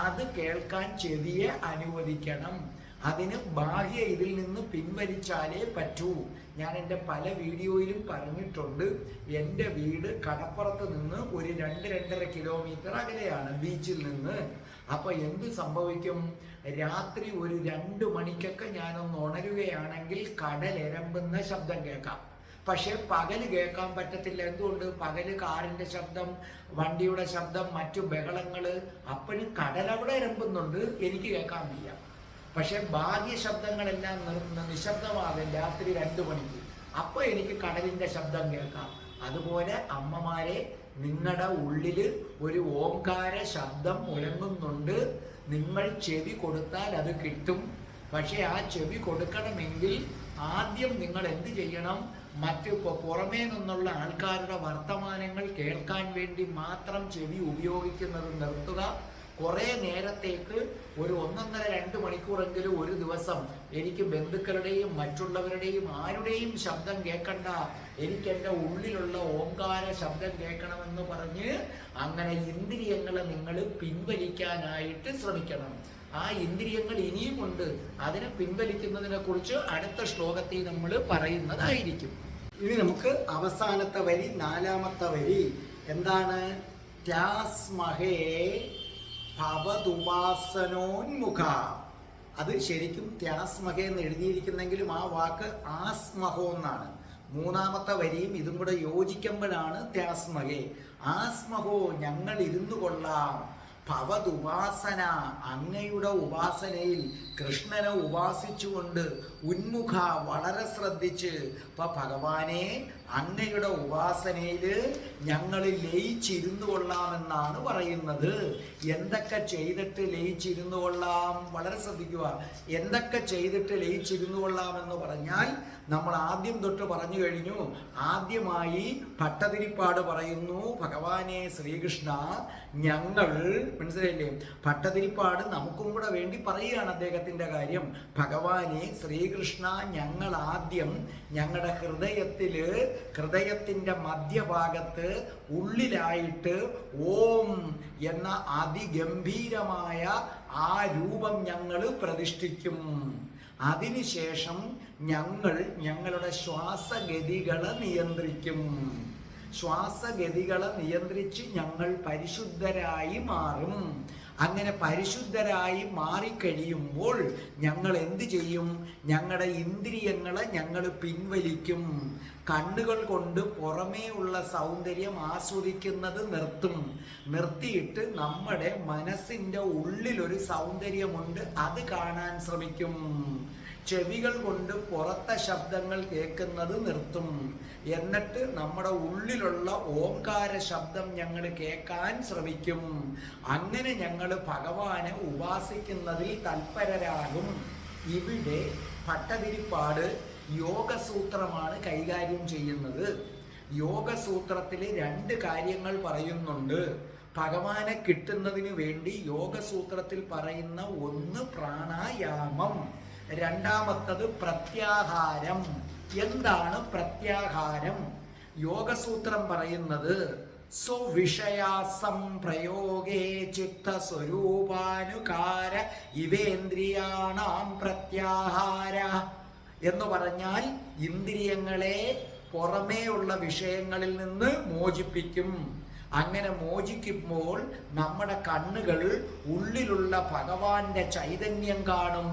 അത് കേൾക്കാൻ ചെവിയെ അനുവദിക്കണം. അതിന് ബാഹ്യ ഇതിൽ നിന്ന് പിൻവലിച്ചാലേ പറ്റൂ. ഞാൻ എൻ്റെ പല വീഡിയോയിലും പറഞ്ഞിട്ടുണ്ട്. എൻ്റെ വീട് കടപ്പുറത്ത് നിന്ന് ഒരു 2-2.5 കിലോമീറ്റർ അകലെയാണ് ബീച്ചിൽ നിന്ന്. അപ്പോൾ എന്ത് സംഭവിക്കും? രാത്രി ഒരു 2 മണിക്കൊക്കെ ഞാനൊന്ന് ഉണരുകയാണെങ്കിൽ കടലെരമ്പുന്ന ശബ്ദം കേൾക്കാം. പക്ഷെ പകല് കേൾക്കാൻ പറ്റത്തില്ല. എന്തുകൊണ്ട്? പകല് കാറിന്റെ ശബ്ദം, വണ്ടിയുടെ ശബ്ദം, മറ്റു ബഹളങ്ങള്. അപ്പോഴും കടലവിടെ ഇരമ്പുന്നുണ്ട്, എനിക്ക് കേൾക്കാൻ വയ്യ. പക്ഷെ ബാഹ്യ ശബ്ദങ്ങളെല്ലാം നിശബ്ദമാകും രാത്രി 2 മണിക്ക്. അപ്പൊ എനിക്ക് കടലിന്റെ ശബ്ദം കേൾക്കാം. അതുപോലെ അമ്മമാരെ, നിങ്ങളുടെ ഉള്ളില് ഒരു ഓംകാര ശബ്ദം മുഴങ്ങുന്നുണ്ട്. നിങ്ങൾ ചെവി കൊടുത്താൽ അത് കിട്ടും. പക്ഷെ ആ ചെവി കൊടുക്കണമെങ്കിൽ ആദ്യം നിങ്ങൾ എന്ത് ചെയ്യണം? മറ്റു പുറമേ നിന്നുള്ള ആൾക്കാരുടെ വർത്തമാനങ്ങൾ കേൾക്കാൻ വേണ്ടി മാത്രം ചെവി ഉപയോഗിക്കുന്നത് നിർത്തുക. കുറേ നേരത്തേക്ക് ഒരു 1.5-2 മണിക്കൂറെങ്കിലും ഒരു ദിവസം എനിക്ക് ബന്ധുക്കളുടെയും മറ്റുള്ളവരുടെയും ആരുടെയും ശബ്ദം കേൾക്കണ്ട, എനിക്ക് എൻ്റെ ഉള്ളിലുള്ള ഓംകാര ശബ്ദം കേൾക്കണമെന്ന് പറഞ്ഞ് അങ്ങനെ ഇന്ദ്രിയങ്ങളെ നിങ്ങൾ പിൻവലിക്കാനായിട്ട് ശ്രമിക്കണം. ആ ഇന്ദ്രിയങ്ങൾ ഇനിയുമുണ്ട്. അതിനെ പിൻവലിക്കുന്നതിനെ കുറിച്ച് അടുത്ത ശ്ലോകത്തിൽ നമ്മൾ പറയുന്നതായിരിക്കും. ഇനി നമുക്ക് അവസാനത്തെ വരി, 4ാമത്തെ വരി എന്താണ്? ത്യാസ്മഹേ ഭവതുപാസനോന്മുഖ. അത് ശരിക്കും ത്യാസ്മഹേ എന്ന് എഴുതിയിരിക്കുന്നെങ്കിലും ആ വാക്ക് ആസ്മഹോ എന്നാണ്. 3ാമത്തെ വരിയും ഇതും കൂടെ യോജിക്കുമ്പോഴാണ് ത്യാസ്മഹേ. ആസ്മഹോ, ഞങ്ങൾ ഇരുന്നു കൊള്ളാം. ഭവതുപാസന, അങ്ങയുടെ ഉപാസനയിൽ കൃഷ്ണനെ ഉപാസിച്ചുകൊണ്ട് ഉന്മുഖ, വളരെ ശ്രദ്ധിച്ച്. ഇപ്പൊ ഭഗവാനെ, അങ്ങയുടെ ഉപാസനയിൽ ഞങ്ങൾ ലയിച്ചിരുന്നു കൊള്ളാമെന്നാണ് പറയുന്നത്. എന്തൊക്കെ ചെയ്തിട്ട് ലയിച്ചിരുന്നു കൊള്ളാം? വളരെ ശ്രദ്ധിക്കുക. എന്തൊക്കെ ചെയ്തിട്ട് ലയിച്ചിരുന്നു കൊള്ളാമെന്ന് പറഞ്ഞാൽ നമ്മൾ ആദ്യം തൊട്ട് പറഞ്ഞു കഴിഞ്ഞു. ആദ്യമായി ഭട്ടതിരിപ്പാട് പറയുന്നു, ഭഗവാനെ ശ്രീകൃഷ്ണ, ഞങ്ങൾ, മനസ്സിലായില്ലേ? ഭട്ടതിരിപ്പാട് നമുക്കും കൂടെ വേണ്ടി പറയുകയാണ് അദ്ദേഹത്തിന്റെ കാര്യം. ഭഗവാനെ ശ്രീകൃഷ്ണ, ഞങ്ങൾ ആദ്യം ഞങ്ങളുടെ ഹൃദയത്തിന്റെ മധ്യഭാഗത്ത് ഉള്ളിലായിട്ട് ഓം എന്ന അതിഗംഭീരമായ ആ രൂപം ഞങ്ങൾ പ്രതിഷ്ഠിക്കും. അതിനുശേഷം ഞങ്ങൾ ഞങ്ങളുടെ ശ്വാസഗതികളെ നിയന്ത്രിക്കും. ശ്വാസഗതികളെ നിയന്ത്രിച്ച് ഞങ്ങൾ പരിശുദ്ധരായി മാറും. അങ്ങനെ പരിശുദ്ധരായി മാറിക്കഴിയുമ്പോൾ ഞങ്ങൾ എന്ത് ചെയ്യും? ഞങ്ങളുടെ ഇന്ദ്രിയങ്ങളെ ഞങ്ങൾ പിൻവലിക്കും. കണ്ണുകൾ കൊണ്ട് പുറമേ ഉള്ള സൗന്ദര്യം ആസ്വദിക്കുന്നത് നിർത്തും. നിർത്തിയിട്ട് നമ്മുടെ മനസ്സിൻ്റെ ഉള്ളിലൊരു സൗന്ദര്യമുണ്ട്, അത് കാണാൻ ശ്രമിക്കും. ചെവികൾ കൊണ്ട് പുറത്തെ ശബ്ദങ്ങൾ കേൾക്കുന്നത് നിർത്തും. എന്നിട്ട് നമ്മുടെ ഉള്ളിലുള്ള ഓംകാര ശബ്ദം ഞങ്ങൾ കേൾക്കാൻ ശ്രമിക്കും. അങ്ങനെ ഞങ്ങൾ ഭഗവാനെ ഉപാസിക്കുന്നതിൽ തൽപരരാകും. ഇവിടെ ഭട്ടതിരിപ്പാട് യോഗസൂത്രമാണ് കൈകാര്യം ചെയ്യുന്നത്. യോഗസൂത്രത്തിൽ 2 കാര്യങ്ങൾ പറയുന്നുണ്ട്. ഭഗവാനെ കിട്ടുന്നതിന് വേണ്ടി യോഗസൂത്രത്തിൽ പറയുന്ന ഒന്ന് പ്രാണായാമം, 2ാമത്തത് പ്രത്യാഹാരം. എന്താണ് പ്രത്യാഹാരം? യോഗസൂത്രം പറയുന്നത് സ്വവിഷയാസം പ്രയോഗേ ചിത്തസ്വരൂപാനുകാര ഇവേന്ദ്രിയാണാം പ്രത്യാഹാര എന്ന് പറഞ്ഞാൽ ഇന്ദ്രിയങ്ങളെ പുറമേ ഉള്ള വിഷയങ്ങളിൽ നിന്ന് മോചിപ്പിക്കും. അങ്ങനെ മോചിക്കുമ്പോൾ നമ്മുടെ കണ്ണുകൾ ഉള്ളിലുള്ള ഭഗവാന്റെ ചൈതന്യം കാണും.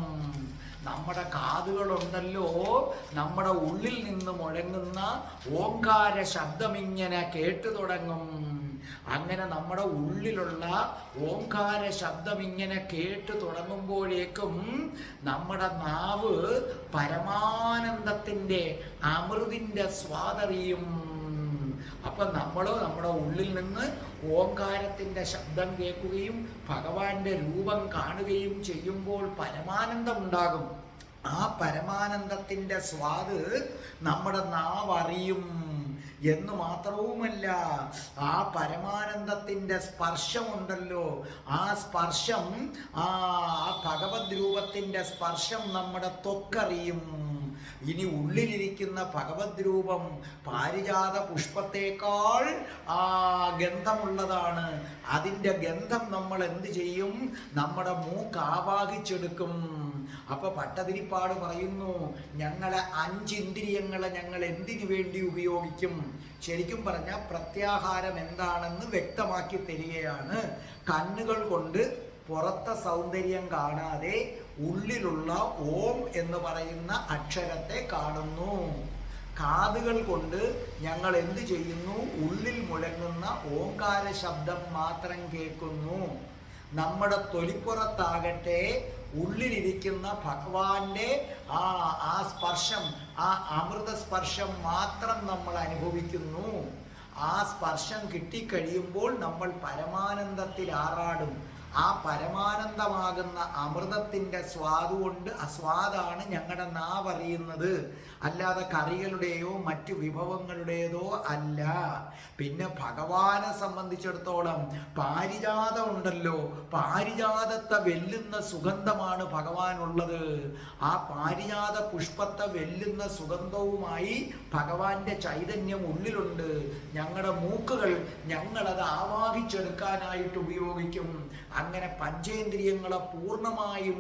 നമ്മുടെ കാതുകളുണ്ടല്ലോ, നമ്മുടെ ഉള്ളിൽ നിന്ന് മുഴങ്ങുന്ന ഓംകാര ശബ്ദമിങ്ങനെ കേട്ടു തുടങ്ങും. അങ്ങനെ നമ്മുടെ ഉള്ളിലുള്ള ഓംകാര ശബ്ദമിങ്ങനെ കേട്ടു തുടങ്ങുമ്പോഴേക്കും നമ്മുടെ നാവ് പരമാനന്ദത്തിൻ്റെ അമൃതിൻ്റെ സ്വാദറിയും. അപ്പൊ നമ്മളോ നമ്മുടെ ഉള്ളിൽ നിന്ന് ഓംകാരത്തിന്റെ ശബ്ദം കേൾക്കുകയും ഭഗവാന്റെ രൂപം കാണുകയും ചെയ്യുമ്പോൾ പരമാനന്ദം ഉണ്ടാകും. ആ പരമാനന്ദത്തിന്റെ സ്വാദ് നമ്മുടെ നാവ് അറിയും എന്ന് മാത്രവുമല്ല, ആ പരമാനന്ദത്തിന്റെ സ്പർശമുണ്ടല്ലോ, ആ സ്പർശം, ആ ഭഗവത് രൂപത്തിന്റെ സ്പർശം നമ്മുടെ ത്വക്കറിയും. ഇനി ഉള്ളിലിരിക്കുന്ന ഭഗവത് രൂപം പാരിജാത പുഷ്പത്തേക്കാൾ ഗന്ധമുള്ളതാണ്. അതിൻ്റെ ഗന്ധം നമ്മൾ എന്ത് ചെയ്യും? നമ്മുടെ മൂക്ക് ആവാഹിച്ചെടുക്കും. അപ്പൊ പട്ടതിരിപ്പാട് പറയുന്നു, ഞങ്ങളെ 5 ഇന്ദ്രിയങ്ങളെ ഞങ്ങൾ എന്തിനു വേണ്ടി ഉപയോഗിക്കും? ശരിക്കും പറഞ്ഞാൽ പ്രത്യാഹാരം എന്താണെന്ന് വ്യക്തമാക്കി തരികയാണ്. കണ്ണുകൾ കൊണ്ട് പുറത്തെ സൗന്ദര്യം കാണാതെ ഉള്ളിലുള്ള ഓം എന്ന് പറയുന്ന അക്ഷരത്തെ കാണുന്നു. കാതുകൾ കൊണ്ട് ഞങ്ങൾ എന്ത് ചെയ്യുന്നു? ഉള്ളിൽ മുഴങ്ങുന്ന ഓംകാര ശബ്ദം മാത്രം കേൾക്കുന്നു. നമ്മുടെ തൊലിപ്പുറത്താകട്ടെ ഉള്ളിലിരിക്കുന്ന ഭഗവാന്റെ ആ സ്പർശം, ആ അമൃത സ്പർശം മാത്രം നമ്മൾ അനുഭവിക്കുന്നു. ആ സ്പർശം കിട്ടിക്കഴിയുമ്പോൾ നമ്മൾ പരമാനന്ദത്തിൽ ആറാടും. ആ പരമാനന്ദമാകുന്ന അമൃതത്തിന്റെ സ്വാദുകൊണ്ട്, ആ സ്വാദാണ് ഞങ്ങളുടെ നാവറിയുന്നത്, അല്ലാതെ കറികളുടെയോ മറ്റു വിഭവങ്ങളുടേതോ അല്ല. പിന്നെ ഭഗവാനെ സംബന്ധിച്ചിടത്തോളം പാരിജാതം ഉണ്ടല്ലോ, പാരിജാതത്തെ വെല്ലുന്ന സുഗന്ധമാണ് ഭഗവാനുള്ളത്. ആ പാരിജാത പുഷ്പത്തെ വെല്ലുന്ന സുഗന്ധവുമായി ഭഗവാന്റെ ചൈതന്യം ഉള്ളിലുണ്ട്. ഞങ്ങളുടെ മൂക്കുകൾ ഞങ്ങളത് ആവാഹിച്ചെടുക്കാനായിട്ട് ഉപയോഗിക്കും. അങ്ങനെ പഞ്ചേന്ദ്രിയങ്ങളെ പൂർണ്ണമായും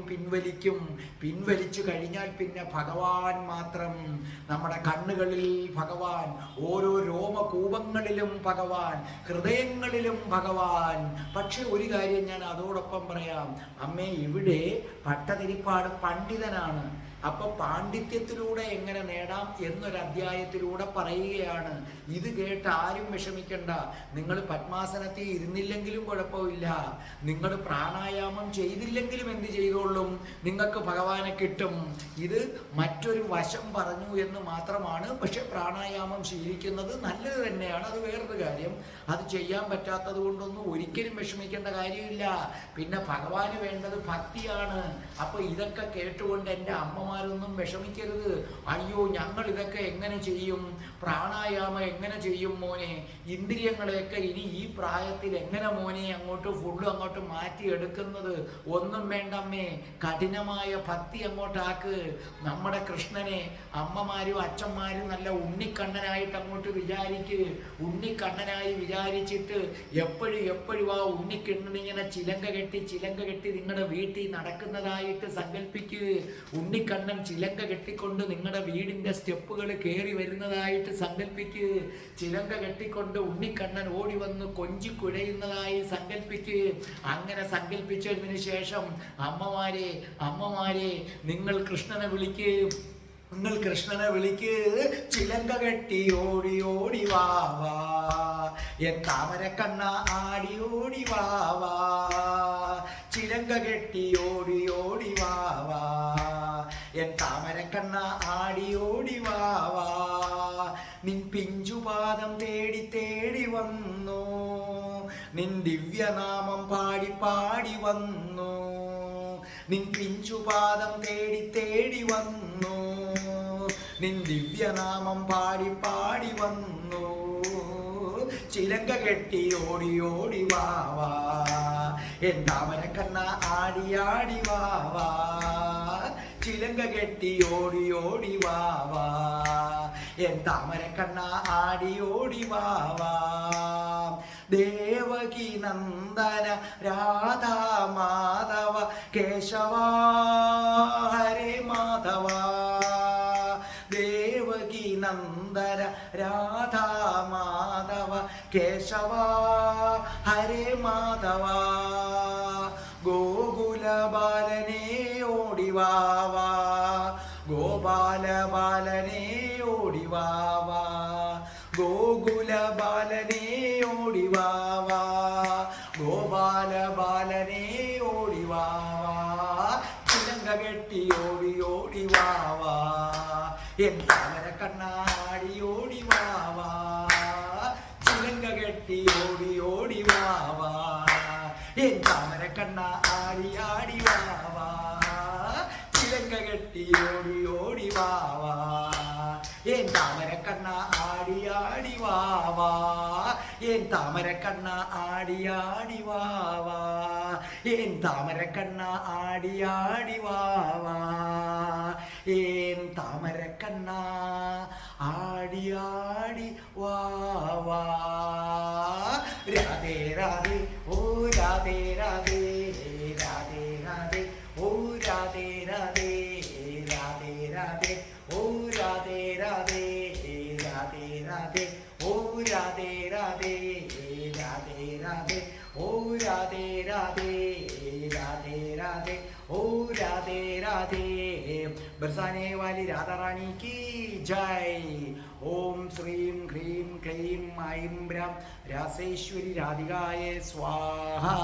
പിൻവലിച്ചു കഴിഞ്ഞാൽ പിന്നെ ഭഗവാൻ മാത്രം. നമ്മുടെ കണ്ണുകളിൽ ഭഗവാൻ, ഓരോ രോമകൂപങ്ങളിലും ഭഗവാൻ, ഹൃദയങ്ങളിലും ഭഗവാൻ. പക്ഷെ ഒരു കാര്യം ഞാൻ അതോടൊപ്പം പറയാം. അമ്മേ, ഇവിടെ പട്ടതിരിപ്പാട് പണ്ഡിതനാണ്. അപ്പൊ പാണ്ഡിത്യത്തിലൂടെ എങ്ങനെ നേടാം എന്നൊരു അധ്യായത്തിലൂടെ പറയുകയാണ്. ഇത് കേട്ട് ആരും വിഷമിക്കണ്ട. നിങ്ങൾ പത്മാസനത്തിൽ ഇരുന്നില്ലെങ്കിലും കുഴപ്പമില്ല, നിങ്ങൾ പ്രാണായാമം ചെയ്തില്ലെങ്കിലും എന്ത് ചെയ്തോളും, നിങ്ങൾക്ക് ഭഗവാനെ കിട്ടും. ഇത് മറ്റൊരു വശം പറഞ്ഞു എന്ന് മാത്രമാണ്. പക്ഷെ പ്രാണായാമം ശീലിക്കുന്നത് നല്ലത് തന്നെയാണ്, അത് വേറൊരു കാര്യം. അത് ചെയ്യാൻ പറ്റാത്തത് കൊണ്ടൊന്നും ഒരിക്കലും വിഷമിക്കേണ്ട കാര്യമില്ല. പിന്നെ ഭഗവാന് വേണ്ടത് ഭക്തിയാണ്. അപ്പൊ ഇതൊക്കെ കേട്ടുകൊണ്ട് എൻ്റെ അമ്മമാരൊന്നും വിഷമിക്കരുത്. അയ്യോ, ഞങ്ങൾ ഇതൊക്കെ എങ്ങനെ ചെയ്യും, പ്രാണായാമം എങ്ങനെ ചെയ്യും മോനെ, ഇന്ദ്രിയങ്ങളെയൊക്കെ ഇനി ഈ പ്രായത്തിൽ എങ്ങനെ മോനെ അങ്ങോട്ട് ഫുള്ളും അങ്ങോട്ട് മാറ്റിയെടുക്കുന്നത്? ഒന്നും വേണ്ടമ്മേ, കഠിനമായ ഭക്തി അങ്ങോട്ടാക്ക്. നമ്മുടെ കൃഷ്ണനെ അമ്മമാരും അച്ഛന്മാരും നല്ല ഉണ്ണിക്കണ്ണനായിട്ട് അങ്ങോട്ട് വിചാരിക്ക്. ഉണ്ണിക്കണ്ണനായി വിചാരിച്ചിട്ട് എപ്പോഴും ആ ഉണ്ണിക്കണ്ണനിങ്ങനെ ചിലങ്ക കെട്ടി നിങ്ങളുടെ വീട്ടിൽ നടക്കുന്നതായിട്ട് സങ്കല്പിക്ക്. ഉണ്ണിക്കണ്ണൻ ചിലങ്ക കെട്ടിക്കൊണ്ട് നിങ്ങളുടെ വീടിന്റെ സ്റ്റെപ്പുകൾ കയറി വരുന്നതായിട്ട് സങ്കല്പിക്ക്. ചിലങ്ക കെട്ടിക്കൊണ്ട് ഉണ്ണിക്കണ്ണൻ ഓടി വന്ന് കൊഞ്ചി കുഴയുന്നതായി സങ്കല്പിക്ക്. അങ്ങനെ സങ്കല്പിച്ചതിന് ശേഷം അമ്മമാരെ നിങ്ങൾ കൃഷ്ണനെ വിളിക്ക്. ചിലങ്ക കെട്ടി ഓടി വാവാ, എൻ താമരക്കണ്ണ ആടി ഓടി വാവാ. ചിലങ്ക കെട്ടി ഓടി വാവാ, എൻ താമരക്കണ്ണ ആടി ഓടി വാവാ. നിൻ പിഞ്ചുപാദം തേടി വന്നു, നിൻ ദിവ്യനാമം പാടി വന്നു. നിൻ പിഞ്ചുപാദം തേടി വന്നു, നിൻ ദിവ്യനാമം പാടി വന്നു. ചിലങ്ക കെട്ടി ഓടി വാവാ, എൻ താമരക്കണ്ണ ആടി വാവാ. ചിലങ്ക കെട്ടി ഓടി വാവാ, എൻ താമരക്കണ്ണ ആടി വാവാ. ദേവകി നന്ദന രാധാ മാധവ കേശവ ഹരേ മാധവ. ദേവകി നന്ദന രാധാ മാധവ കേശവ ഹരേ മാധവ. ഗോകുല ബാലനേ ഓടി വാവാ, ഗോപാല ബാലനേ ഓടി വാവാ. ഗോകുല ബാലനേ ഓടി വാവാ, ഗോപാല ബാലനേ ഓടി വാവാ. ചിലങ്ക കെട്ടി ഓടി വാവാ, എൻ താമരക്കണ്ണാടി ഓടി വാവാ. കെട്ടി ഓടി ഓടി വാവാ എൻ താമര കണ്ണ ആടി ആടി വാവാ ചിലങ്ക കെട്ടി ഓടി ഓടി വാവാ എൻ താമര കണ്ണ ആടി ആടി വാവാ എൻ താമര കണ്ണ ആടി ആടി വാവാ എൻ താമര കണ്ണ ആടി ആടി വാവാ എൻ താമര കണ്ണ ആടി ആടി വാവാ രാധേ രാധേ ഓ രാധേ രാധേ രാധേ രാധേ ഓ രാധേ രാധേ രാധേ രാധേ ഓ രാധേ രാധേ രാധേ രാധേ ഓ രാധേ രാധേ രാധേ രാധേ ഓ രാധേ രാധേ രാധേ രാധേ ഓ രാധേ രാധേ बरसाने वाली राधा रानी की जय। ओम श्रीं ह्रीं क्लीं ऐं ब्रां रासेश्वरी राधिकाय स्वाहा।